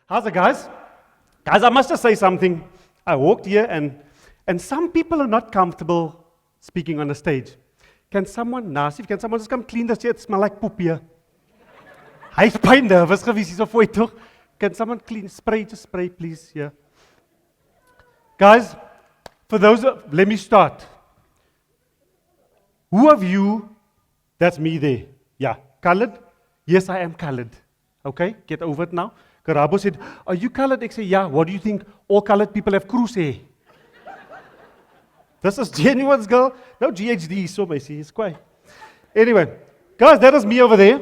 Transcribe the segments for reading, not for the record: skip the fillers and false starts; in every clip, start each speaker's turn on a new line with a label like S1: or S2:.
S1: How's it, guys? Guys, I must just say something. I walked here and some people are not comfortable speaking on the stage. Can someone, Nasif, can someone just come clean the chair? It smells like poop here. Hy's baie nervous gewees hier so voor toe. Can someone clean, just spray, please, yeah. Guys, for those, let me start. Who of you, that's me there, yeah, colored? Yes, I am colored. Okay, get over it now. Karabo said, are you colored? I say, yeah, what do you think? All colored people have cruise hair. This is genuine, girl. No GHD, so messy, it's quite. Anyway, guys, that is me over there.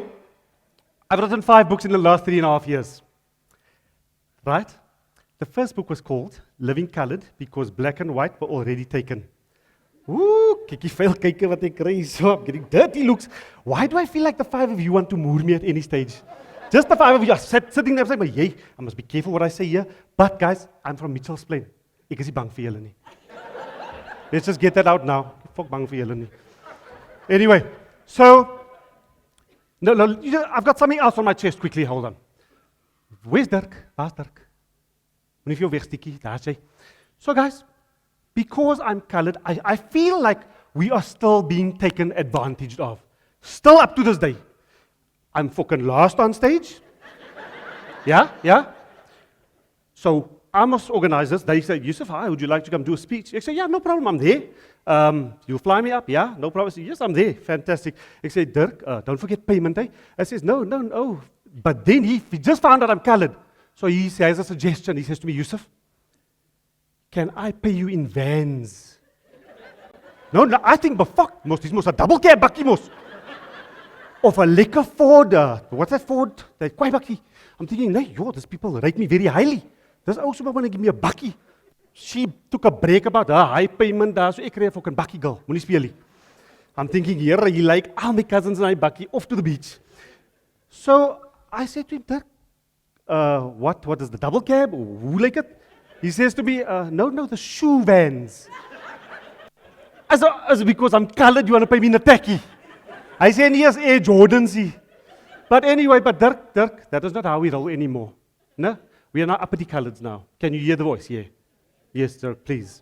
S1: I've written 5 books in the last 3.5 years. Right? The first book was called Living Colored because black and white were already taken. Ooh, kykie veel kykie wat ek kry so, I'm getting dirty looks. Why do I feel like the 5 of you want to moor me at any stage? Just the 5 of you are sitting there saying, but yay, I must be careful what I say here. But guys, I'm from Mitchell's Plain. Ek is nie bang vir julle nie. Let's just get that out now. Fuck bang vir julle nie. Anyway, so, I've got something else on my chest quickly, hold on. Where's Dirk? Waar's Dirk? Moenie vir jou wegstikkie, daar's hy. So guys, because I'm colored, I feel like we are still being taken advantage of. Still up to this day. I'm fucking last on stage. Yeah. So I must organize this. They say, Yusuf, hi, would you like to come do a speech? I say, yeah, no problem, I'm there. You fly me up? Yeah, no problem. I say, yes, I'm there. Fantastic. I say, Dirk, don't forget payment, eh? I says, no. But then he just found out I'm colored. So he has a suggestion. He says to me, Yusuf, can I pay you in vans? No, I think, but fuck, this must a double cab bakkie mos. Of a lekker Ford, what's that Ford? That kwai bakkie. I'm thinking, these people rate me very highly. This also want to give me a bakkie. She took a break about her high payment, so ek kry 'n fucking bakkie girl. Moenie speel nie. I'm thinking, here, he like all my cousins and I bakkie off to the beach. So I said to him, Dirk, what is the double cab? Who like it? He says to me, no, the shoe vans. As because I'm colored, you want to pay me in a taxi. I say, yes, Air Jordans. But anyway, Dirk, that is not how we roll anymore. No? We are now uppity coloreds now. Can you hear the voice? Yeah. Yes, Dirk, please.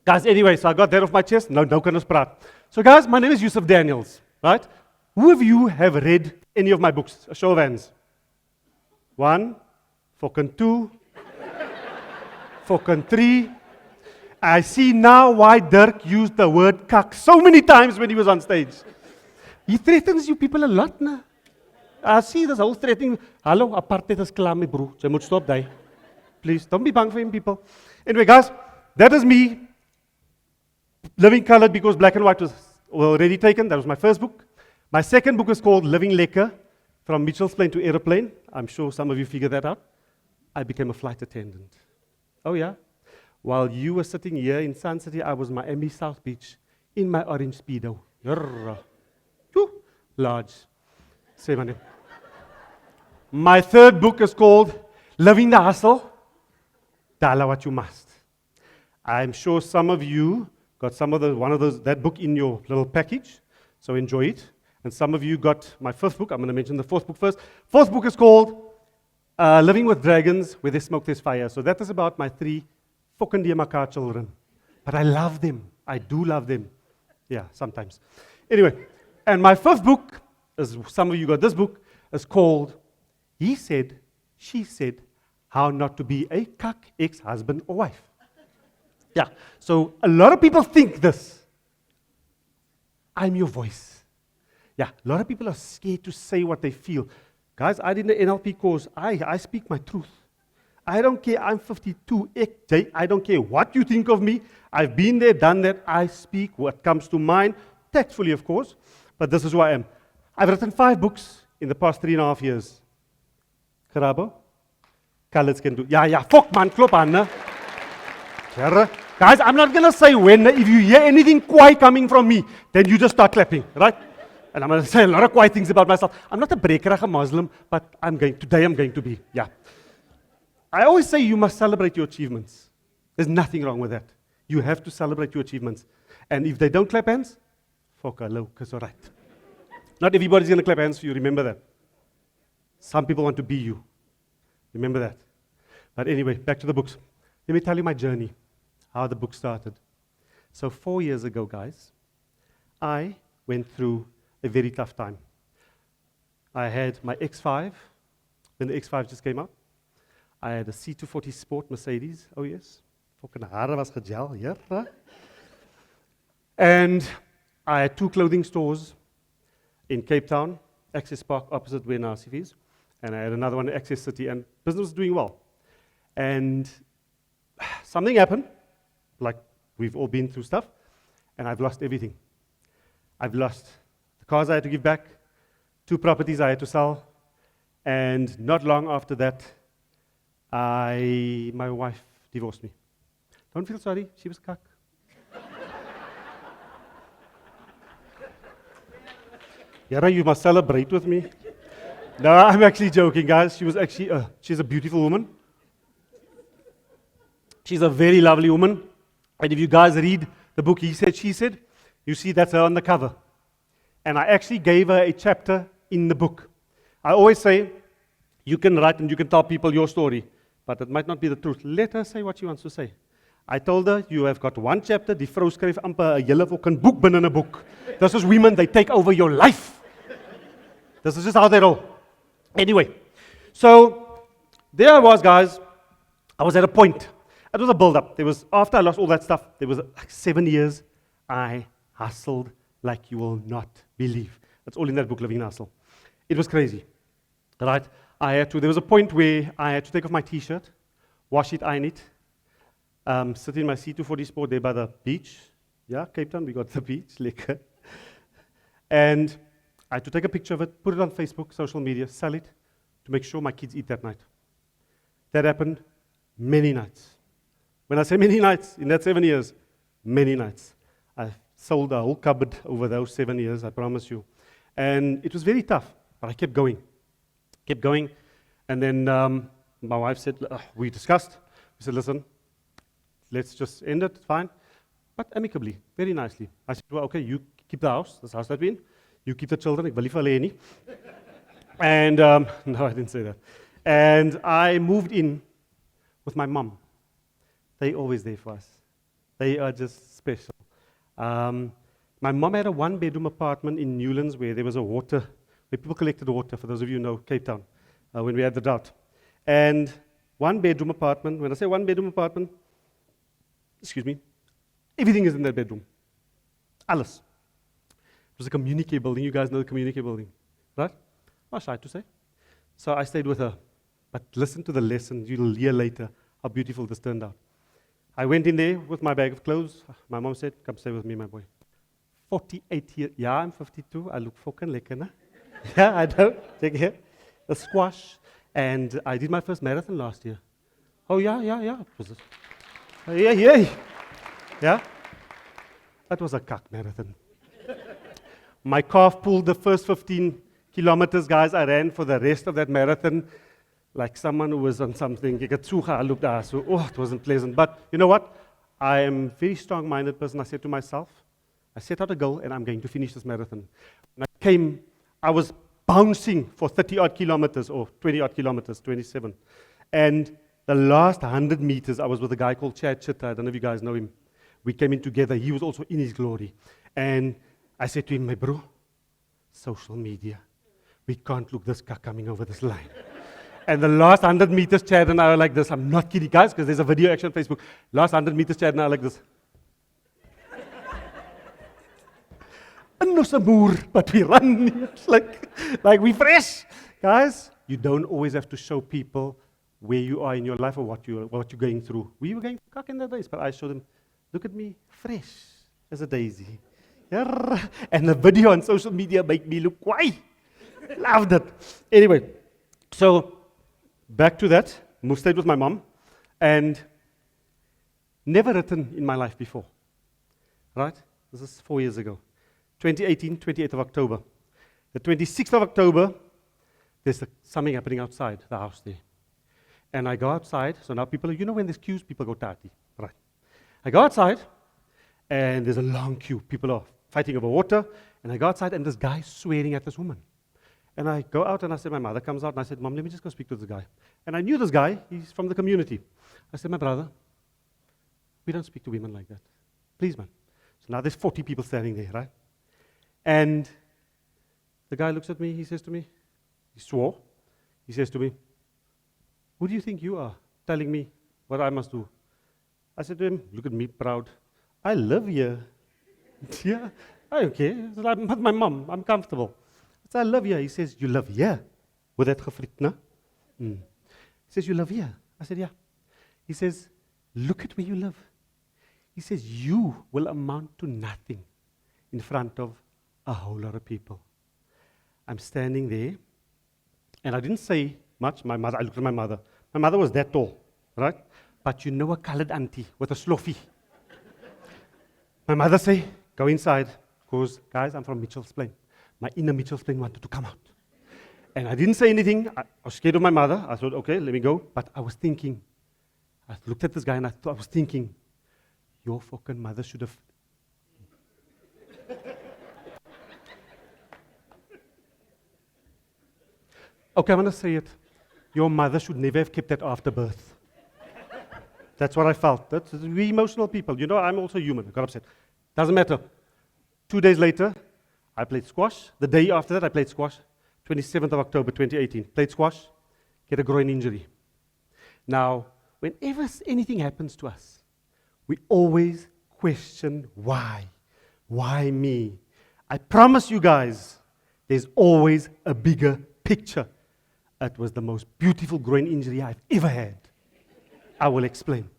S1: Guys, anyway, so I got that off my chest. No kan ons praat. So guys, my name is Yusuf Daniels, right? Who of you have read any of my books? A show of hands. 1, fucking 2, fucking 3. I see now why Dirk used the word kak so many times when he was on stage. He threatens you people a lot, nah. I see this whole threatening. Hallo, apartheid is klaar met bro. Jy moet stop daai. Please, don't be bang for him, people. Anyway, guys, that is me. Living Colored because black and white was already taken. That was my first book. My second book is called Living Lekker, from Mitchell's Plain to Aeroplane. I'm sure some of you figured that out. I became a flight attendant. Oh yeah? While you were sitting here in Sun City, I was Miami South Beach in my orange Speedo. Large. Say my name. My third book is called Living the Hustle. Dala what you must. I'm sure some of you got that book in your little package, so enjoy it. And some of you got my fifth book. I'm going to mention the fourth book first. Fourth book is called Living with Dragons, Where There's Smoke, There's Fire. So that is about my 3 fucking dear Makar children. But I love them. I do love them. Yeah, sometimes. Anyway, and my fifth book, as some of you got this book, is called He Said, She Said, How Not to Be a Cuck Ex-Husband or Wife. Yeah, so a lot of people think this. I'm your voice. Yeah, a lot of people are scared to say what they feel. Guys, I did the NLP course. I speak my truth. I don't care, I'm 52, I don't care what you think of me. I've been there, done that. I speak what comes to mind, tactfully, of course, but this is who I am. I've written 5 books in the past 3.5 years. Karabo? Colors can do. Yeah, fuck man, klop aan, ne? Guys, I'm not going to say when. If you hear anything quiet coming from me, then you just start clapping, right? And I'm going to say a lot of quiet things about myself. I'm not a breakerige Muslim, but today I'm going to be, yeah. I always say you must celebrate your achievements. There's nothing wrong with that. You have to celebrate your achievements. And if they don't clap hands, fuck hello, it's all right. Not everybody's going to clap hands for you, remember that. Some people want to be you. Remember that. But anyway, back to the books. Let me tell you my journey, how the book started. So 4 years ago, guys, I went through a very tough time. I had my X5, when the X5 just came out. I had a C240 Sport Mercedes, oh yes. Fucking hare was gejel, hier. And I had 2 clothing stores in Cape Town, Access Park, opposite where Nassif is. And I had another one in Access City, and business was doing well. And something happened, like we've all been through stuff, and I've lost everything. I've lost the cars I had to give back, 2 properties I had to sell, and not long after that, my wife divorced me. Don't feel sorry, she was cuck. Yara, you must celebrate with me. No, I'm actually joking, guys. She was actually, she's a beautiful woman. She's a very lovely woman. And if you guys read the book, He Said, She Said, you see that's her on the cover. And I actually gave her a chapter in the book. I always say, you can write and you can tell people your story, but it might not be the truth. Let her say what she wants to say. I told her, you have got 1 chapter, die vrou skryf amper 'n hele fucking boek binne 'n boek. This is women, they take over your life. This is just how they roll. Anyway, so there I was, guys. I was at a point. It was a build-up. There was, after I lost all that stuff, there was like 7 years I hustled like you will not believe. That's all in that book, Living the Hustle. It was crazy, right? There was a point where I had to take off my t-shirt, wash it, iron it, sit in my C240 Sport there by the beach. Yeah, Cape Town, we got the beach, lekker. And I had to take a picture of it, put it on Facebook, social media, sell it, to make sure my kids eat that night. That happened many nights. When I say many nights, in that 7 years, many nights. I sold a whole cupboard over those 7 years, I promise you. And it was very tough, but I kept going. And then my wife said, we discussed. We said, listen, let's just end it, fine. But amicably, very nicely. I said, well, okay, you keep the house, this house that we're in. You keep the children, ek wil nie vir hulle hê nie. And, no, I didn't say that. And I moved in with my mom. They're always there for us. They are just special. My mom had a 1-bedroom apartment in Newlands where there was a water, where people collected water, for those of you who know Cape Town, when we had the drought. And 1-bedroom apartment, when I say 1-bedroom apartment, excuse me, everything is in that bedroom. Alles. It was a communique building. You guys know the communique building, right? Not shy to say. So I stayed with her. But listen to the lesson. You'll hear later how beautiful this turned out. I went in there with my bag of clothes. My mom said, come stay with me, my boy. 48 years. Yeah, I'm 52. I look fucking lekker, na? Yeah, I know. Check here. A squash. And I did my first marathon last year. Oh, yeah. It was yeah. That was a cock marathon. My calf pulled the first 15 kilometers, guys. I ran for the rest of that marathon like someone who was on something. It wasn't pleasant. But you know what? I am a very strong-minded person. I said to myself, I set out a goal, and I'm going to finish this marathon. When I came, I was bouncing for 30-odd kilometers, or 20-odd kilometers, 27. And the last 100 meters, I was with a guy called Chad Chitta. I don't know if you guys know him. We came in together. He was also in his glory. And I said to him, my bro, social media. We can't look this cuck coming over this line. And the last 100 meters, Chad and I are like this. I'm not kidding, guys, because there's a video actually on Facebook. Last 100 meters, Chad and I are like this. And no more, but we run. It's like we fresh. Guys, you don't always have to show people where you are in your life or what you're going through. We were going through cuck in the days, but I showed them, look at me, fresh as a daisy. And the video on social media made me look why. Loved it. Anyway, so back to that. Stayed with my mom, and never written in my life before. Right? This is 4 years ago. 2018, 28th of October. The 26th of October, there's something happening outside the house there. And I go outside, so now people, you know when there's queues, people go tati. Right. I go outside, and there's a long queue. People are fighting over water, and I go outside, and this guy's swearing at this woman. And I go out and I said, my mother comes out and I said, Mom, let me just go speak to this guy. And I knew this guy, he's from the community. I said, my brother, we don't speak to women like that. Please, man. So now there's 40 people standing there, right? And the guy looks at me, he says to me, he swore, he says to me, who do you think you are telling me what I must do? I said to him, look at me, proud. I live here. Yeah, okay. I'm with my mom, I'm comfortable. I said, I live here. He says, you live here? With that gefrit, no? He says, you live here? I said, yeah. He says, look at where you live. He says, you will amount to nothing in front of a whole lot of people. I'm standing there, and I didn't say much. I looked at my mother. My mother was that tall, right? But you know a colored auntie with a sloffy. My mother say, go inside, because, guys, I'm from Mitchell's Plain. My inner Mitchell's Plain wanted to come out. And I didn't say anything. I was scared of my mother. I thought, okay, let me go. But I was thinking, I looked at this guy, and I was thinking, your fucking mother should have. Okay, I'm going to say it. Your mother should never have kept that after birth. That's what I felt. We emotional people. You know, I'm also human. I got upset. Doesn't matter. 2 days later, I played squash. The day after that, I played squash. 27th of October, 2018. Played squash. Get a groin injury. Now, whenever anything happens to us, we always question why. Why me? I promise you guys, there's always a bigger picture. It was the most beautiful groin injury I've ever had. I will explain.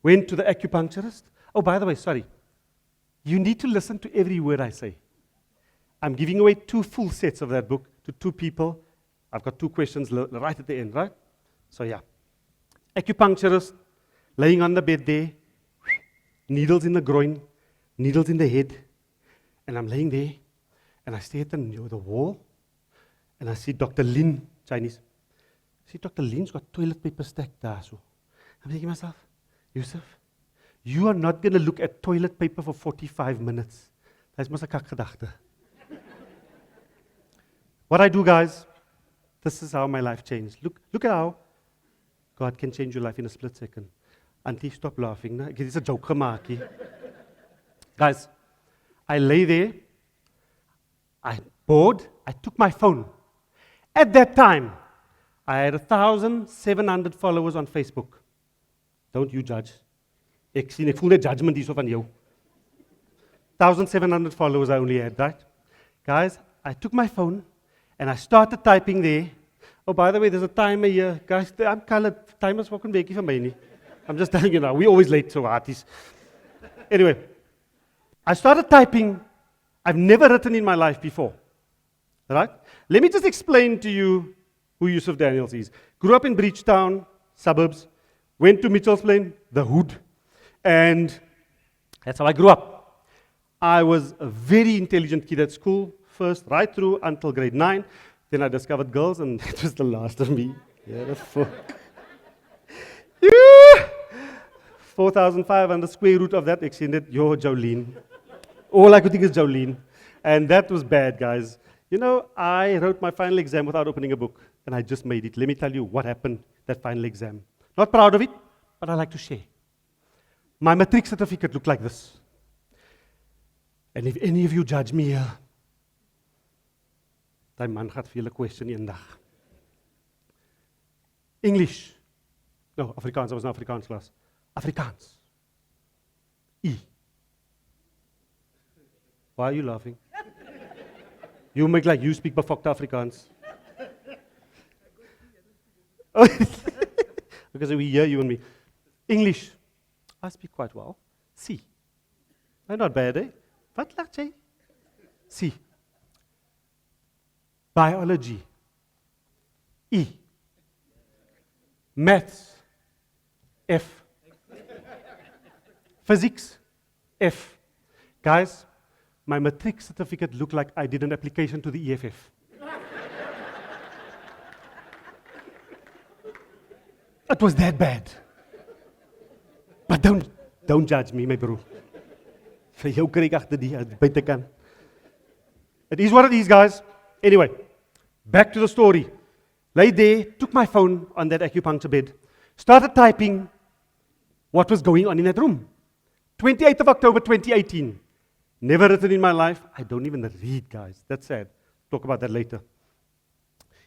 S1: Went to the acupuncturist. Oh, by the way, sorry. You need to listen to every word I say. I'm giving away 2 full sets of that book to 2 people. I've got 2 questions right at the end, right? So yeah. Acupuncturist, laying on the bed there, needles in the groin, needles in the head, and I'm laying there, and I stare at the wall, and I see Dr. Lin, Chinese. I see Dr. Lin's got toilet paper stacked there. So I'm thinking to myself, Yusuf, you are not going to look at toilet paper for 45 minutes. That's mos 'n kakgedachte. What I do, guys, this is how my life changed. Look at how God can change your life in a split second. Auntie, stop laughing. No? It's a joke gemaak hier. Guys, I lay there. I bored. I took my phone. At that time, I had 1,700 followers on Facebook. Don't you judge. Ek voel net judgment hierso van jou. 1,700 followers I only had, right? Guys, I took my phone and I started typing there. Oh, by the way, there's a timer here. Guys, I'm colored. Timers fucking weekie van my nie. I'm just telling you now, we always late so arties. Anyway, I started typing. I've never written in my life before. Right? Let me just explain to you who Yusuf Daniels is. Grew up in Bridgetown, suburbs. Went to Mitchell's Plain, the hood. And that's how I grew up. I was a very intelligent kid at school, first right through until grade 9. Then I discovered girls, and that was the last of me. Yeah, 4,500 square root of that extended, yo, Jolene. All I could think is Jolene. And that was bad, guys. You know, I wrote my final exam without opening a book, and I just made it. Let me tell you what happened that final exam. Not proud of it, but I like to share. My matric certificate looked like this. And if any of you judge me here, die man gaat vir julle question eendag. English. No, Afrikaans. I was in Afrikaans class. Afrikaans. E. Why are you laughing? You make like you speak befokte Afrikaans. Because we hear you and me. English. I speak quite well. C. Not bad, eh? Wat laat jy? C. Biology. E. Maths. F. Physics. F. Guys, my matric certificate looked like I did an application to the EFF. It was that bad. But don't judge me, my bro. Vir jou kry ek agter die buitekant. It is what it is, guys. Anyway, Back to the story. Lay there, took my phone on that acupuncture bed, started typing what was going on in that room. 28th of October 2018. Never written in my life. I don't even read, guys. That's sad. Talk about that later.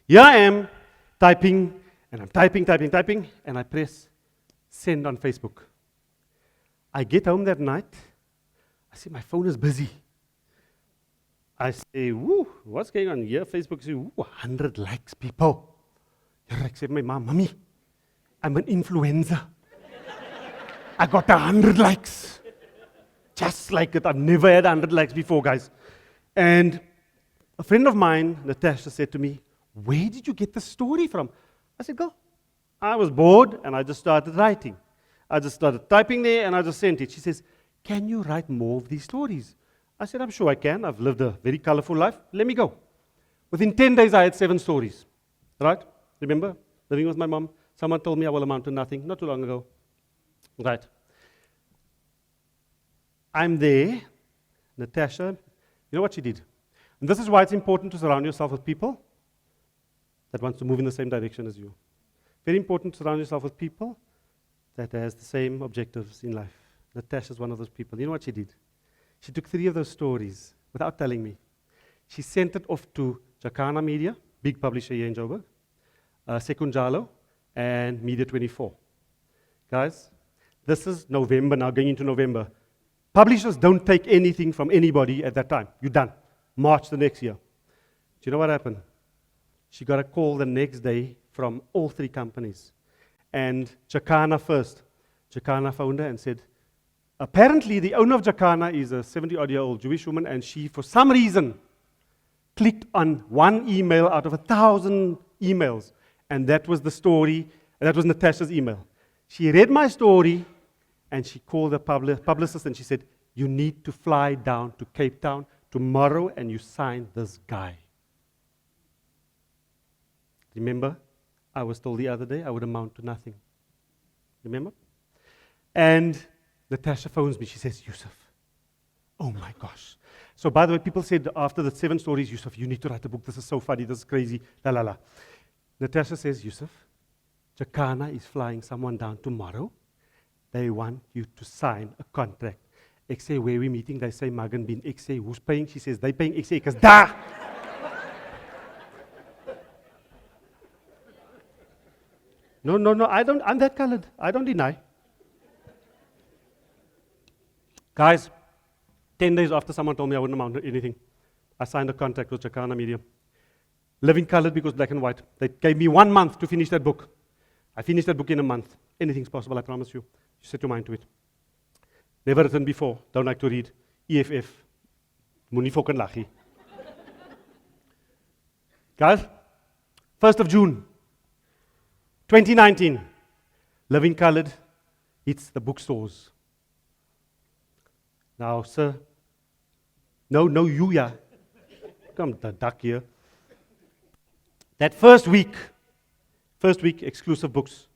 S1: Here I am, typing, and I'm typing, and I press send on Facebook. I get home that night. I see my phone is busy. I say, woo, what's going on here? Facebook says, 100 likes, people. I say, my mommy, I'm an influencer. I got 100 likes. Just like it. I've never had 100 likes before, guys. And a friend of mine, Natasha, said to me, where did you get the story from? I said, girl, I was bored and I just started writing. I just started typing there and I just sent it. She says, can you write more of these stories? I said, I'm sure I can. I've lived a very colorful life. Let me go. Within 10 days, I had 7 stories. Right? Remember? Living with my mom. Someone told me I will amount to nothing not too long ago. Right. I'm there. Natasha, you know what she did? And this is why it's important to surround yourself with people that wants to move in the same direction as you. Very important to surround yourself with people that has the same objectives in life. Natasha's one of those people. You know what she did? She took 3 of those stories without telling me. She sent it off to Jacana Media, big publisher here in Joburg, Sekunjalo, and Media 24. Guys, this is November now, going into November. Publishers don't take anything from anybody at that time. You're done. March the next year. Do you know what happened? She got a call the next day from all 3 companies. And Jacana first. Jacana phoned her and said, apparently the owner of Jacana is a 70-odd-year-old Jewish woman, and she, for some reason, clicked on one email out of 1,000 emails. And that was the story, and that was Natasha's email. She read my story, and she called the publicist, and she said, you need to fly down to Cape Town tomorrow, and you sign this guy. Remember, I was told the other day I would amount to nothing. Remember? And Natasha phones me. She says, Yusuf, oh my gosh. So by the way, people said after the 7 stories, Yusuf, you need to write a book. This is so funny. This is crazy. La, la, la. Natasha says, Yusuf, Jacana is flying someone down tomorrow. They want you to sign a contract. Ek say, where we meeting? They say, Magan bin. Ek say, who's paying? She says, they paying. Ek say, because da! No, I'm that colored. I don't deny. Guys, 10 days after someone told me I wouldn't amount to anything, I signed a contract with Jacana Media. Living colored because black and white. They gave me 1 month to finish that book. I finished that book in a month. Anything's possible, I promise you. You set your mind to it. Never written before. Don't like to read. EFF. Moenie fokken lachie. Guys, 1st of June, 2019. Living colored hits the bookstores. Now, sir. No, you, yeah. Come, the duck here. That first week, exclusive books.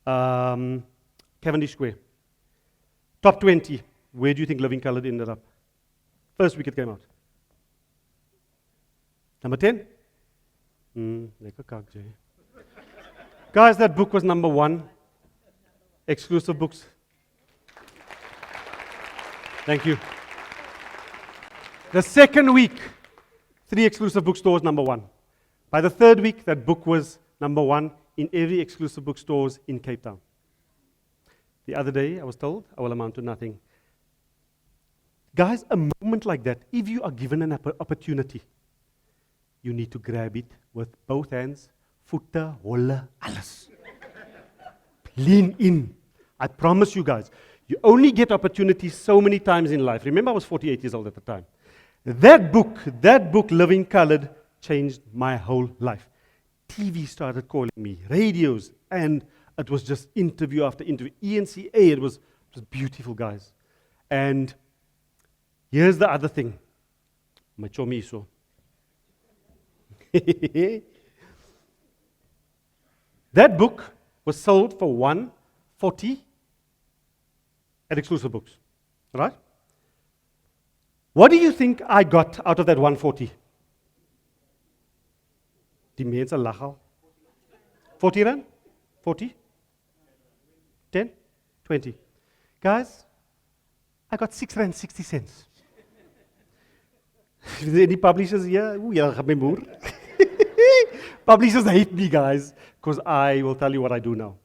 S1: Cavendish Square. Top 20. Where do you think Living Colored ended up? First week it came out. Number 10? Lekker kak, Jay. Guys, that book was number 1. Exclusive books. Thank you. The second week, 3 exclusive bookstores, number 1. By the third week, that book was number 1 in every exclusive bookstores in Cape Town. The other day, I was told I will amount to nothing. Guys, a moment like that, if you are given an opportunity, you need to grab it with both hands, voete, holle, alles. Lean in. I promise you guys, you only get opportunities so many times in life. Remember, I was 48 years old at the time. That book, Living Colored, changed my whole life. TV started calling me, radios, and it was just interview after interview. ENCA, it was beautiful, guys. And here's the other thing. My chomiso. That book was sold for $140 at Exclusive Books, right? What do you think I got out of that $140? Die mense lag al. 40 rand? 40? 10? 20? Guys, I got 6 rand 60 cents. If there any publishers here, ooh, yeah, my moer. Publishers hate me, guys, because I will tell you what I do now.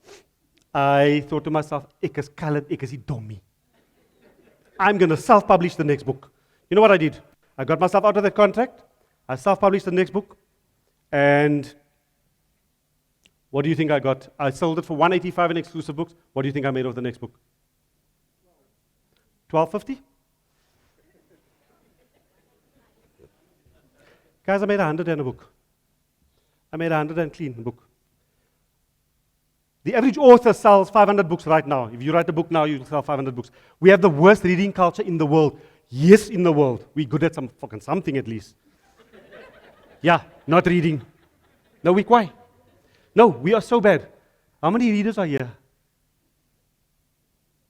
S1: I thought to myself, ek is colored, ek is die dommie. I'm going to self-publish the next book. You know what I did? I got myself out of that contract. I self-published the next book. And what do you think I got? I sold it for $185 in exclusive books. What do you think I made of the next book? $12.50? Guys, I made 100 in a book. I made 100 and clean a book. The average author sells 500 books right now. If you write a book now, you'll sell 500 books. We have the worst reading culture in the world. Yes, in the world. We're good at something at least. Yeah, not reading. No, we're quiet. No, we are so bad. How many readers are here?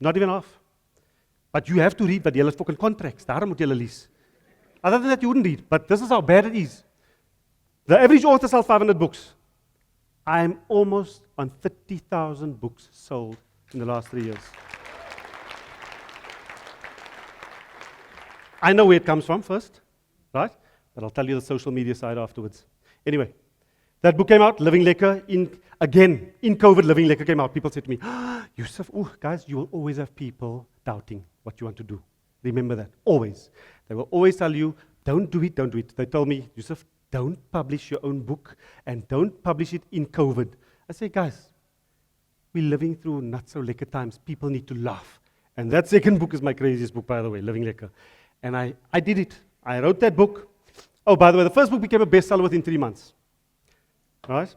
S1: Not even half. But you have to read, but jy het fucking contracts. Daarom moet jy lees. Other than that, you wouldn't read. But this is how bad it is. The average author sells 500 books. I'm almost on 30,000 books sold in the last 3 years. I know where it comes from first, right? But I'll tell you the social media side afterwards. Anyway, that book came out, Living Lekker. In COVID, Living Lekker came out. People said to me, Yusuf, guys, you will always have people doubting what you want to do. Remember that, always. They will always tell you, don't do it, don't do it. They told me, Yusuf, don't publish your own book and don't publish it in COVID. I say, guys, we're living through not so lekker times. People need to laugh. And that second book is my craziest book, by the way, Living Lekker. And I did it. I wrote that book. Oh, by the way, the first book became a bestseller within 3 months. All right?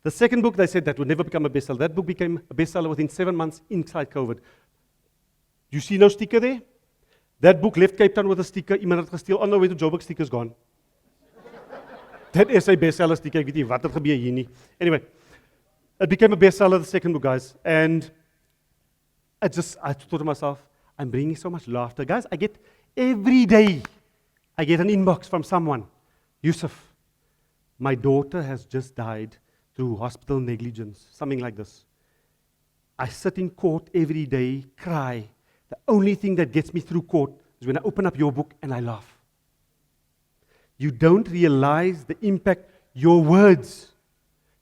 S1: The second book, they said that would never become a bestseller. That book became a bestseller within 7 months inside COVID. You see no sticker there? That book left Cape Town with a sticker. Iemand het gesteel. On the way to Joburg, sticker's gone. That is a bestseller sticker. Ek weet nie wat het gebeur hier nie. Anyway, it became a bestseller, the second book, guys. And I thought to myself, I'm bringing so much laughter. Guys, every day, I get an inbox from someone. Yusuf, my daughter has just died through hospital negligence. Something like this. I sit in court every day, cry. The only thing that gets me through court is when I open up your book and I laugh. You don't realize the impact your words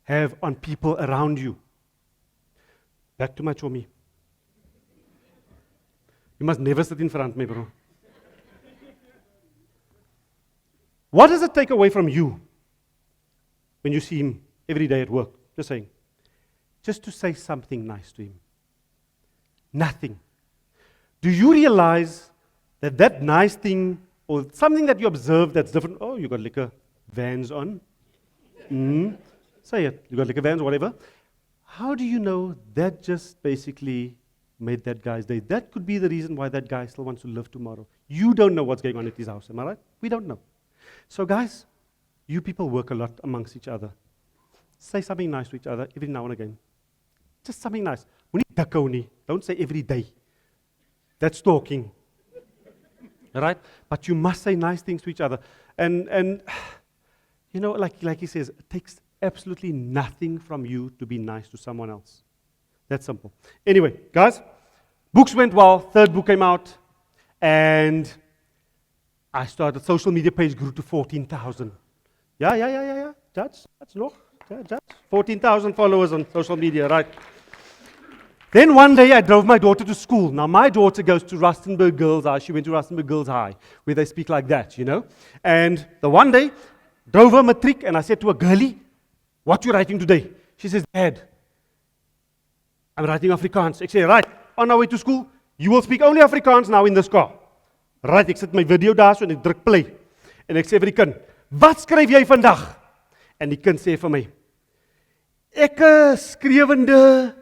S1: have on people around you. Back to my chommy. You must never sit in front of me, bro. What does it take away from you when you see him every day at work? Just saying. Just to say something nice to him. Nothing. Do you realize that that nice thing or something that you observe that's different? Oh, you got lekker Vans on. Say it. You got lekker Vans or whatever. How do you know that just basically made that guy's day? That could be the reason why that guy still wants to live tomorrow. You don't know what's going on at his house. Am I right? We don't know. So guys, you people work a lot amongst each other. Say something nice to each other every now and again. Just something nice. Don't say every day. That's talking. Right? But you must say nice things to each other. And you know, like he says, it takes absolutely nothing from you to be nice to someone else. That's simple. Anyway, guys, books went well. Third book came out. And I started, social media page grew to 14,000. Yeah. That's nog. Yeah, 14,000 followers on social media, right? Then one day I drove my daughter to school. Now my daughter goes to Rustenburg Girls High. She went to Rustenburg Girls High, where they speak like that, you know. And the one day, drove her matric, and I said to her, girlie, what you writing today? She says, Dad, I'm writing Afrikaans. I say, right, on our way to school, you will speak only Afrikaans now in this car. Right, ek sit my video daar so en ek druk play. En ek sê vir die kind, wat skryf jy vandag? En die kind sê vir my, ek skrewende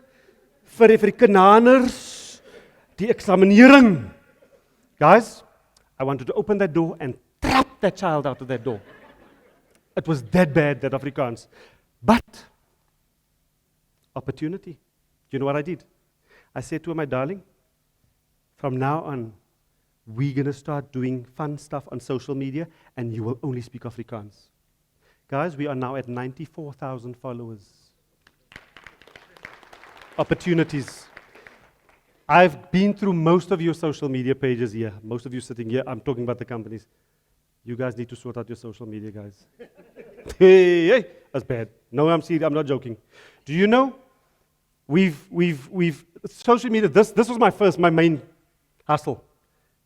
S1: vir Afrikaners die eksaminering. Guys, I wanted to open that door and trap that child out of that door. It was that bad, that Afrikaans. But, opportunity. Do you know what I did? I said to her, my darling, from now on, we're going to start doing fun stuff on social media, and you will only speak Afrikaans. Guys, we are now at 94,000 followers. Opportunities. I've been through most of your social media pages here. Most of you sitting here, I'm talking about the companies. You guys need to sort out your social media, guys. Hey, that's bad. No, I'm serious. I'm not joking. Do you know? We've social media. This was my main hustle.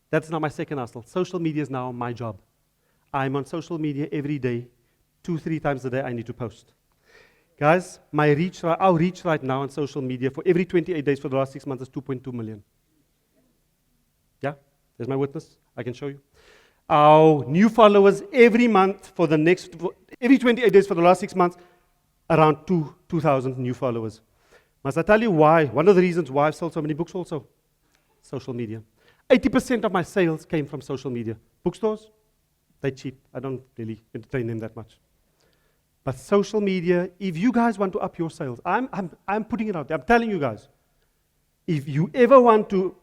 S1: That's now my second hustle. Social media is now my job. I'm on social media every day, 2-3 times a day. I need to post. Guys, our reach right now on social media for every 28 days for the last 6 months is 2.2 million. Yeah, there's my witness. I can show you. Our new followers every month every 28 days for the last 6 months, around 2,000 new followers. Must I tell you why? One of the reasons why I've sold so many books also, social media. 80% of my sales came from social media. Bookstores, they're cheap. I don't really entertain them that much. But social media, if you guys want to up your sales, I'm putting it out there. I'm telling you guys, if you ever want to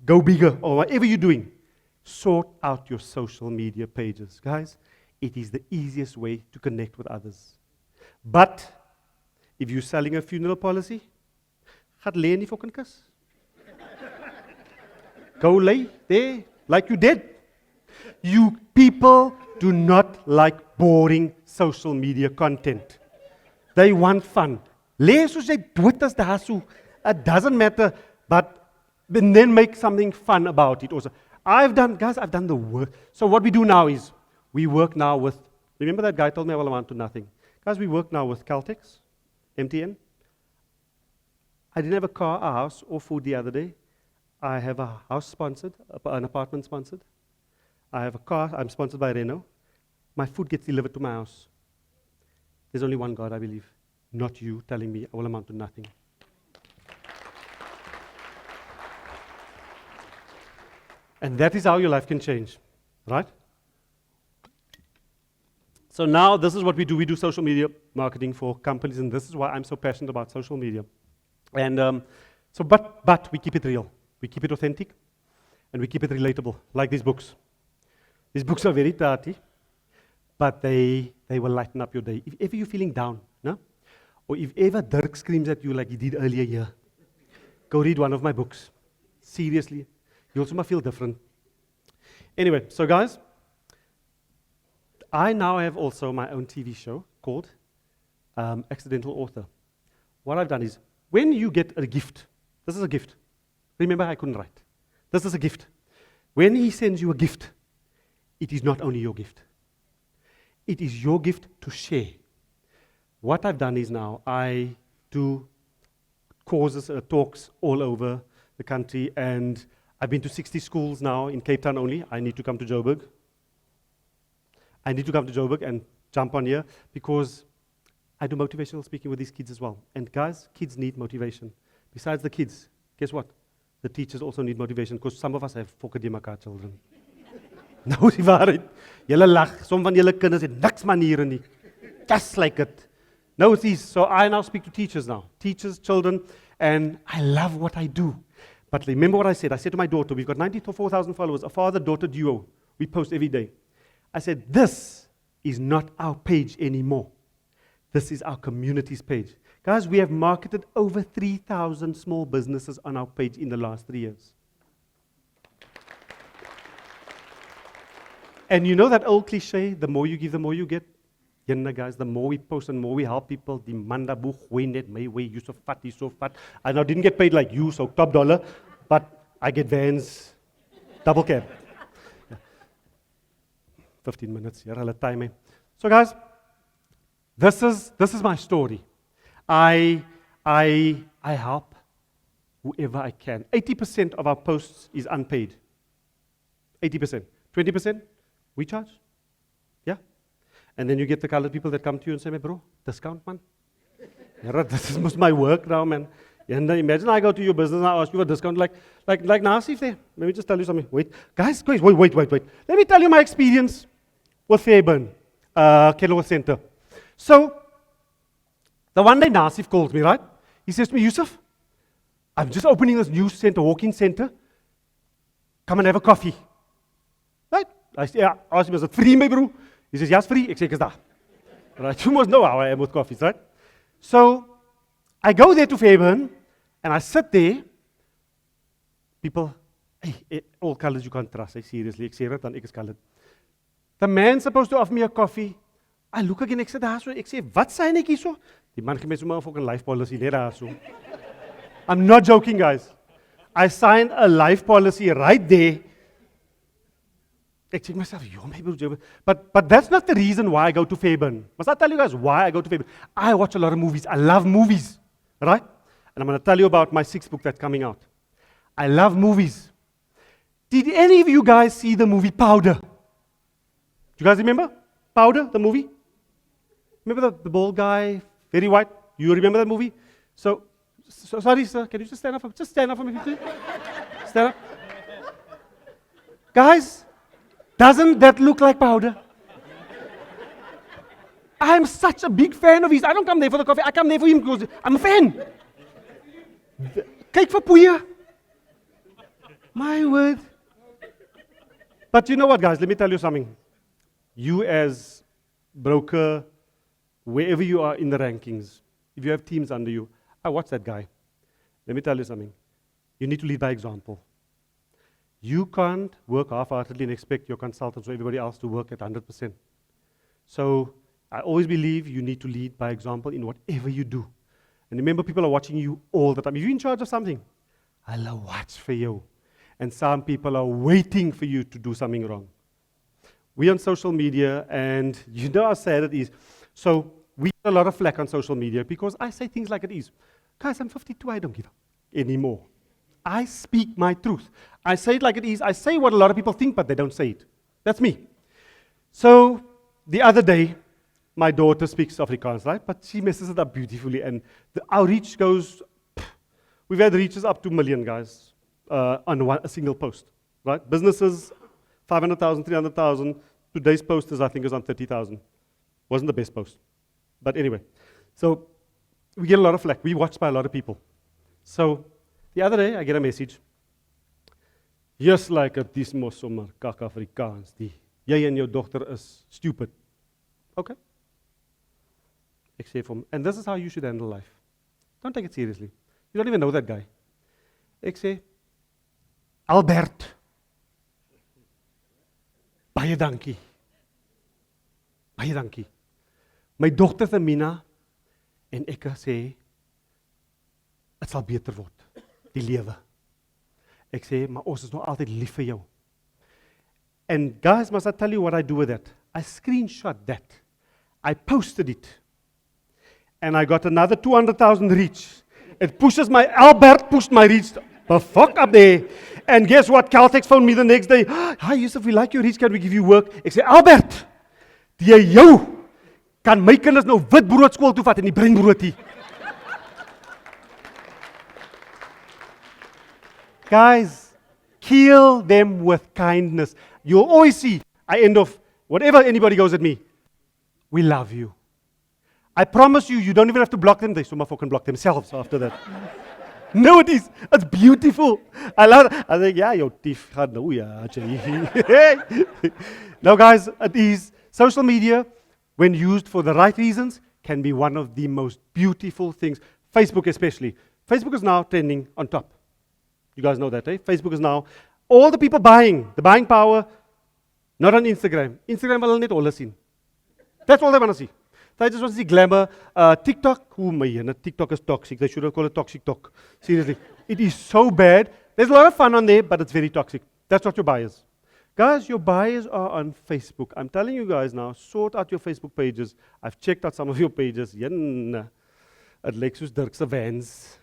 S1: go bigger or whatever you're doing, sort out your social media pages. Guys, it is the easiest way to connect with others. But if you're selling a funeral policy, gaat lê in die fucking kus. Go lay there like you did. You people do not like boring social media content. They want fun. Lê soos jy dood is daar so. It doesn't matter, but then make something fun about it also. I've done the work. So what we do now is, we work now with, remember that guy told me I will amount to nothing. Guys, we work now with Caltex, MTN. I didn't have a car, a house, or food the other day. I have a house sponsored, an apartment sponsored. I have a car, I'm sponsored by Renault. My food gets delivered to my house. There's only one God, I believe. Not you telling me I will amount to nothing. And that is how your life can change, right? So now this is what we do. We do social media marketing for companies, and this is why I'm so passionate about social media. And but we keep it real. We keep it authentic, and we keep it relatable, like these books. These books are very dirty, but they will lighten up your day. If ever you're feeling down, no? Or if ever Dirk screams at you like he did earlier here, go read one of my books. Seriously. You also might feel different. Anyway, so guys, I now have also my own TV show called Accidental Author. What I've done is, when you get a gift, this is a gift. Remember, I couldn't write. This is a gift. When he sends you a gift, it is not only your gift. It is your gift to share. What I've done is now, I do courses, talks all over the country, and I've been to 60 schools now in Cape Town only. I need to come to Joburg. I need to come to Joburg and jump on here because I do motivational speaking with these kids as well. And guys, kids need motivation. Besides the kids, guess what? The teachers also need motivation because some of us have fokke die mekaar children. Nou die waarheid. Julle lag, som van julle kinders het niks maniere nie. Just like it. No, it's easy. So I now speak to teachers now. Teachers, children, and I love what I do. But remember what I said. I said to my daughter, we've got 94,000 followers, a father-daughter duo. We post every day. I said, this is not our page anymore. This is our community's page. Guys, we have marketed over 3,000 small businesses on our page in the last 3 years. And you know that old cliche, the more you give, the more you get? You know, guys, the more we post and more we help people, the manda boeg, gooi net my way, you're so fat, you're so fat. I now didn't get paid like you, so top dollar, but I get vans, double cab. Yeah. 15 minutes, here, I'll time me. So guys, this is my story. I help whoever I can. 80% of our posts is unpaid. 80%. 20%, we charge. Yeah? And then you get the colored people that come to you and say, bro, discount, man. Yeah, this is my work now, man. And imagine I go to your business and I ask you for a discount, like Nasif there. Let me just tell you something. Wait. Guys, wait. Let me tell you my experience with Fairbairn Consult Center. So, the one day Nasif calls me, right? He says to me, Yusuf, I'm just opening this new center, walk-in center. Come and have a coffee. Right? I asked him, is it free, my bro? He says, yes, free. Ek sê, ek is daar. Right? You must know how I am with coffees, right? So I go there to Fairbairn, and I sit there. People, all colors you can't trust. Seriously, ek sê dit dan ek is colored. The man's supposed to offer me a coffee. I look again, ek sê daar so, ek sê, wat sign ek hierso? Die man gee my sommer 'n fucking life policy net daar so. I'm not joking, guys. I signed a life policy right there. I think myself, but that's not the reason why I go to Fairbairn. Must I tell you guys why I go to Fairbairn? I watch a lot of movies. I love movies, right? And I'm going to tell you about my 6th book that's coming out. I love movies. Did any of you guys see the movie Powder? Do you guys remember Powder, the movie? Remember the bald guy, very white? You remember that movie? So sorry, sir, can you just stand up? Just stand up for me, please. Stand up. Guys, doesn't that look like Powder? I'm such a big fan of his. I don't come there for the coffee. I come there for him because I'm a fan. Kyk vir poeie. My word. But you know what, guys? Let me tell you something. You as broker, wherever you are in the rankings, if you have teams under you, I watch that guy. Let me tell you something. You need to lead by example. You can't work half-heartedly and expect your consultants or everybody else to work at 100%. So I always believe you need to lead by example in whatever you do. And remember, people are watching you all the time. If you're in charge of something, I'll watch for you. And some people are waiting for you to do something wrong. We're on social media, and you know how sad it is. So we get a lot of flack on social media because I say things like it is. Guys, I'm 52, I don't give up anymore. I speak my truth. I say it like it is. I say what a lot of people think, but they don't say it. That's me. So the other day, my daughter speaks Afrikaans, right? But she messes it up beautifully, and our reach goes, we've had reaches up to 1 million, guys, on a single post, right? Businesses, 500,000, 300,000. Today's post I think, is on 30,000. Wasn't the best post. But anyway, so we get a lot of flack. We watched by a lot of people. So the other day, I get a message. Just like a dis mos sommer kak Afrikaans, die jy en jou dogter is stupid. Okay. Ek sê vir hom, and this is how you should handle life. Don't take it seriously. You don't even know that guy. Ek sê, Albert, baie dankie. Baie dankie. My dogter Amina en ek sê, dit sal beter word, die lewe. Ek sê, maar ons is nog altyd lief vir jou. And guys, must I tell you what I do with that? I screenshot that. I posted it. And I got another 200,000 reach. It pushes my, Albert pushed my reach the fuck up there. And guess what? Caltex phoned me the next day. Hi Yusuf, we like your reach, can we give you work? Ek sê, Albert, die jou kan my kinders nou witbrood skool toe vat en die breinbrood hier. Guys, kill them with kindness. You'll always see, I end off, whatever anybody goes at me, we love you. I promise you, you don't even have to block them. They so fucking block themselves after that. No, it is. It's beautiful. I love it. I think, yeah, your teeth gaat nou, ja. Now, guys, it is. Social media, when used for the right reasons, can be one of the most beautiful things. Facebook especially. Facebook is now trending on top. You guys know that, eh? Facebook is now, all the people buying, the buying power, not on Instagram. Instagram will net all seen. That's all they want to see. They just want to see glamour. TikTok, TikTok is toxic. They should have called it toxic talk. Seriously. It is so bad. There's a lot of fun on there, but it's very toxic. That's not your buyers. Guys, your buyers are on Facebook. I'm telling you guys now, sort out your Facebook pages. I've checked out some of your pages. It looks soos Dirk se Vans.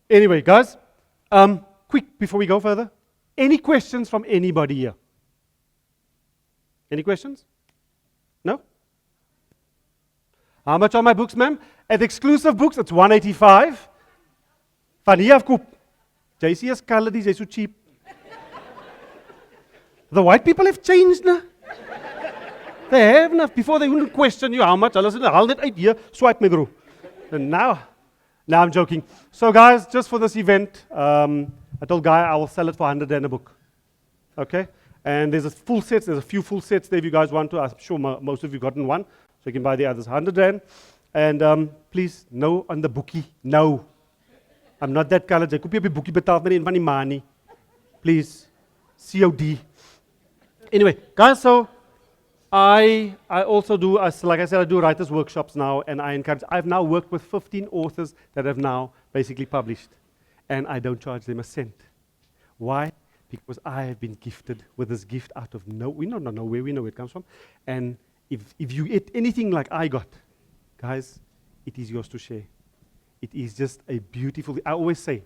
S1: Anyway, guys, quick, before we go further, any questions from anybody here? Any questions? No? How much are my books, ma'am? At Exclusive Books, it's $185. Van hier af koop. JC is colored, they're so cheap. The white people have changed now. They have enough. Before they wouldn't question you how much. I'll hold it out here, swipe me through. And now I'm joking. So guys, just for this event, I told Guy I will sell it for 100 Rand a book. Okay? And there's a full set. There's a few full sets there if you guys want to. I'm sure most of you gotten one. So you can buy the others 100 Rand. And please, no on the bookie. No. I'm not that colored. Jy koop jy op die boekie betaal met een van die money. Please. COD. Anyway, guys, so I also do, like I said, I do writers' workshops now, and I encourage, I've now worked with 15 authors that have now basically published, and I don't charge them a cent. Why? Because I have been gifted with this gift out of we don't know where, we know where it comes from, and if you get anything like I got, guys, it is yours to share. It is just a beautiful, I always say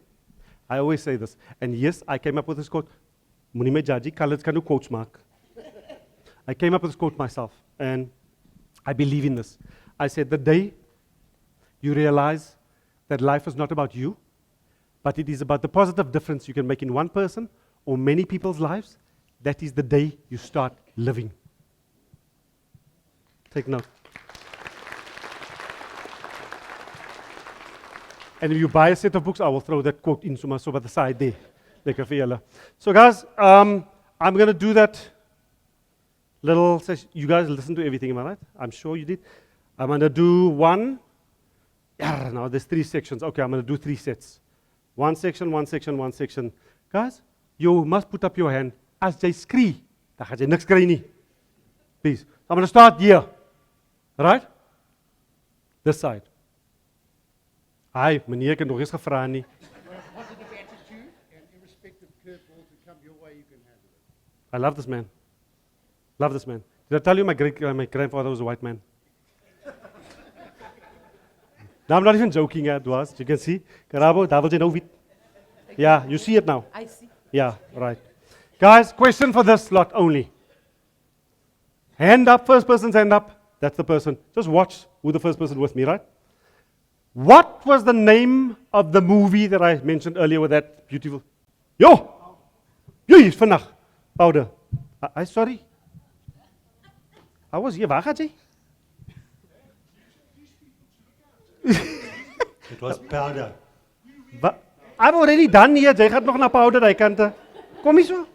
S1: this, and yes, I came up with this quote, Moenie my judge, colors can do quotes mark. I came up with this quote myself, and I believe in this. I said, the day you realize that life is not about you, but it is about the positive difference you can make in one person or many people's lives, that is the day you start living. Take note. And if you buy a set of books, I will throw that quote in so by the side there. So guys, I'm going to do that little session. You guys listen to everything, am I right? I'm sure you did. I'm going to do one. Yeah, now there's 3 sections. Okay, I'm going to do 3 sets. One section, one section, one section. Guys, you must put up your hand. As jy skree, dan gaan jy niks kry nie. Please. I'm going to start here. Right? This side. Hi, meneer, ek het nog eens gevra nie. I love this man. Love this man. Did I tell you my grandfather was a white man? Now I'm not even joking, it was. You can see. Karabo, daar wil jy nou wit. Yeah, you see it now.
S2: I see.
S1: Yeah, right. Guys, question for this lot only. Hand up, first person's hand up. That's the person. Just watch who the first person with me, right? What was the name of the movie that I mentioned earlier with that beautiful? Yo! Jy is vandag. Powder. Sorry. I was here. Waar gaat jy?
S3: It was powder.
S1: I've already done here. Jy gaat nog na powder daai kante. Kom hier so.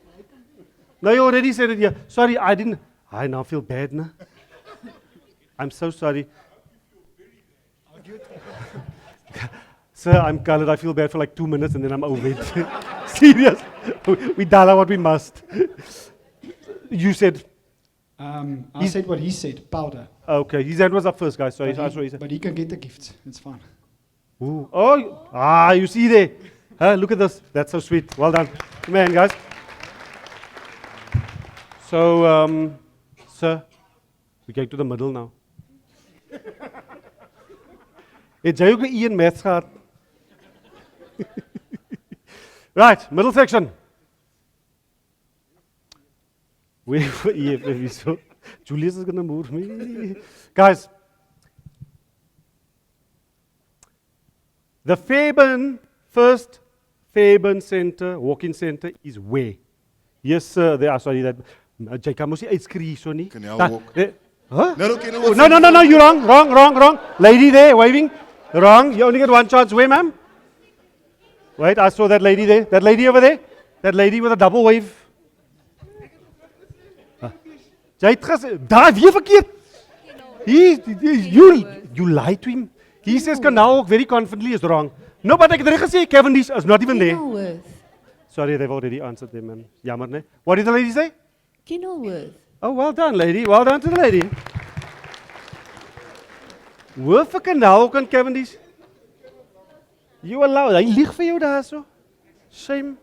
S1: No, you already said it here. Sorry, I didn't. I now feel bad, na. I'm so sorry. Sir, I'm colored. I feel bad for like 2 minutes and then I'm over it. Serious. We dollar what we must. You said.
S4: I said what he said, powder.
S1: Okay, his hand was up first, guys. Sorry, that's what he said.
S4: But he can get the gift. It's fine.
S1: Ooh. Oh, you see there. Look at this. That's so sweet. Well done. Man, guys. So, sir, we get to the middle now. Het jy ook 'n E in maths gehad? Right, middle section. Julius is going to move me. Guys, the first Fairbairn Center, walk-in center is where? Yes, sir. Sorry, that. Jy kan mos nie uitskree so nie.
S5: Can you walk?
S1: Huh?
S5: No,
S1: you're wrong. Lady there, waving. Wrong. You only get one chance. Where, ma'am? Wait, I saw that lady there. That lady over there. That lady with a double wave. Jy het gesê, daar weer verkeerd. You lied to him. He says Canal very confidently is wrong. No, but ek het gesê Cavendish is not even there.
S2: Kenilworth.
S1: Sorry, they've already answered them, man. Jammer, ne? What did the lady say?
S2: Kenilworth.
S1: Oh, well done, lady. Well done to the lady. Worth vir Canal ook aan Cavendish. You allow, hy lieg vir jou daar so. Shame.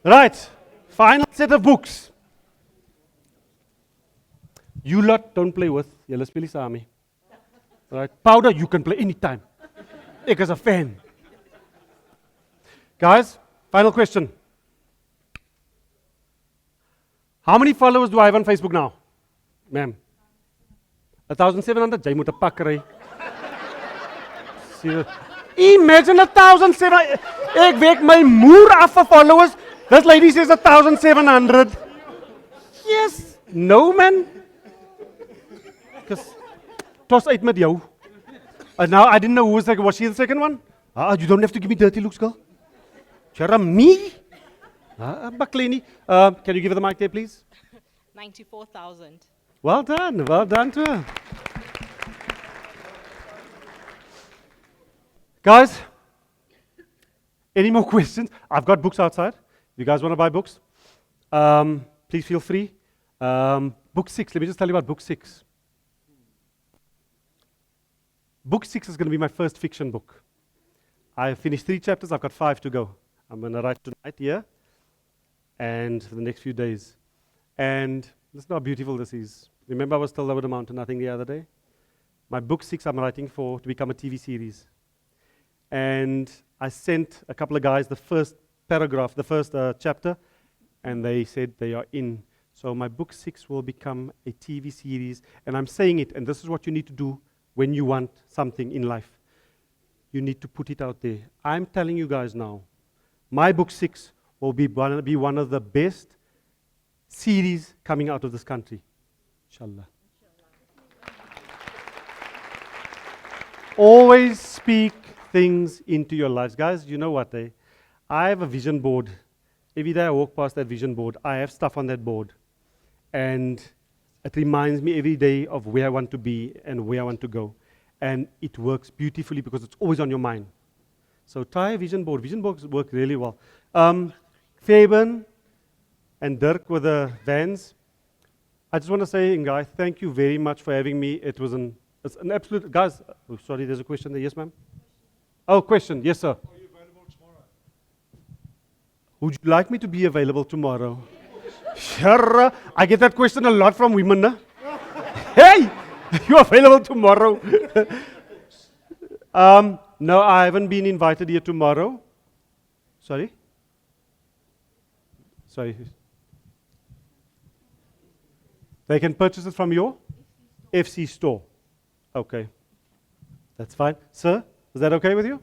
S1: Right, final set of books. You lot don't play with, julle speel nie saam nie. Right, powder you can play anytime. Ek is a fan. Guys, final question. How many followers do I have on Facebook now? Ma'am. 1,700, jy moet 'n pak kry. Imagine 1,700. Ek werk my moer af vir followers. This lady says 1,700. Yes. No, man. Because toss uit met jou. Now I didn't know who was was she the second one? You don't have to give me dirty looks, girl. Jeremy. Baklini, can you give her the mic there, please?
S2: 94,000.
S1: Well done to her. Guys, any more questions? I've got books outside. You guys want to buy books? Please feel free. Book 6, let me just tell you about book 6. Book 6 is going to be my first fiction book. I finished 3 chapters, I've got 5 to go. I'm going to write tonight here and for the next few days. And listen how beautiful this is. Remember I was still over the mountain, I think, the other day? My book 6 I'm writing to become a TV series. And I sent a couple of guys the first paragraph, the first chapter, and they said they are in. So my book 6 will become a TV series, and I'm saying it, and this is what you need to do when you want something in life. You need to put it out there. I'm telling you guys now, my book 6 will be one of the best series coming out of this country. Inshallah. Always speak things into your lives. Guys, you know what? I have a vision board. Every day I walk past that vision board, I have stuff on that board. And it reminds me every day of where I want to be and where I want to go. And it works beautifully because it's always on your mind. So try a vision board. Vision boards work really well. Fairbairn and Dirk with the vans. I just want to say, guys, thank you very much for having me. It's an absolute, guys, oh, sorry, there's a question there. Yes, ma'am? Oh, question. Yes, sir. Are you available tomorrow? Would you like me to be available tomorrow? Sure. I get that question a lot from women. Huh? Hey, you available tomorrow? No, I haven't been invited here tomorrow. Sorry? Sorry. They can purchase it from your FC store. Okay. That's fine. Sir, is that okay with you?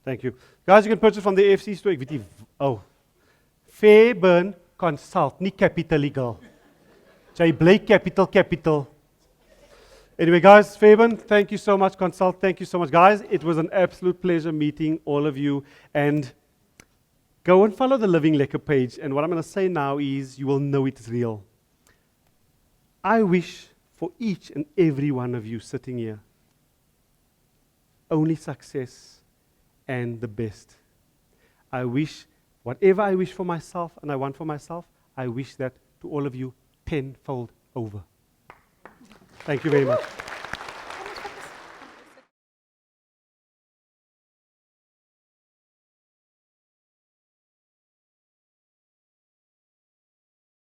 S1: Thank you. Guys, you can purchase from the FC store. Oh. Fairbairn Consult, nie capital legal. Jy bly capital. Anyway, guys, Fairbairn, thank you so much. Consult, thank you so much. Guys, it was an absolute pleasure meeting all of you. And go and follow the Living Lekker page. And what I'm going to say now is you will know it's real. I wish for each and every one of you sitting here only success and the best. I wish whatever I wish for myself and I want for myself, I wish that to all of you tenfold over. Thank you very much.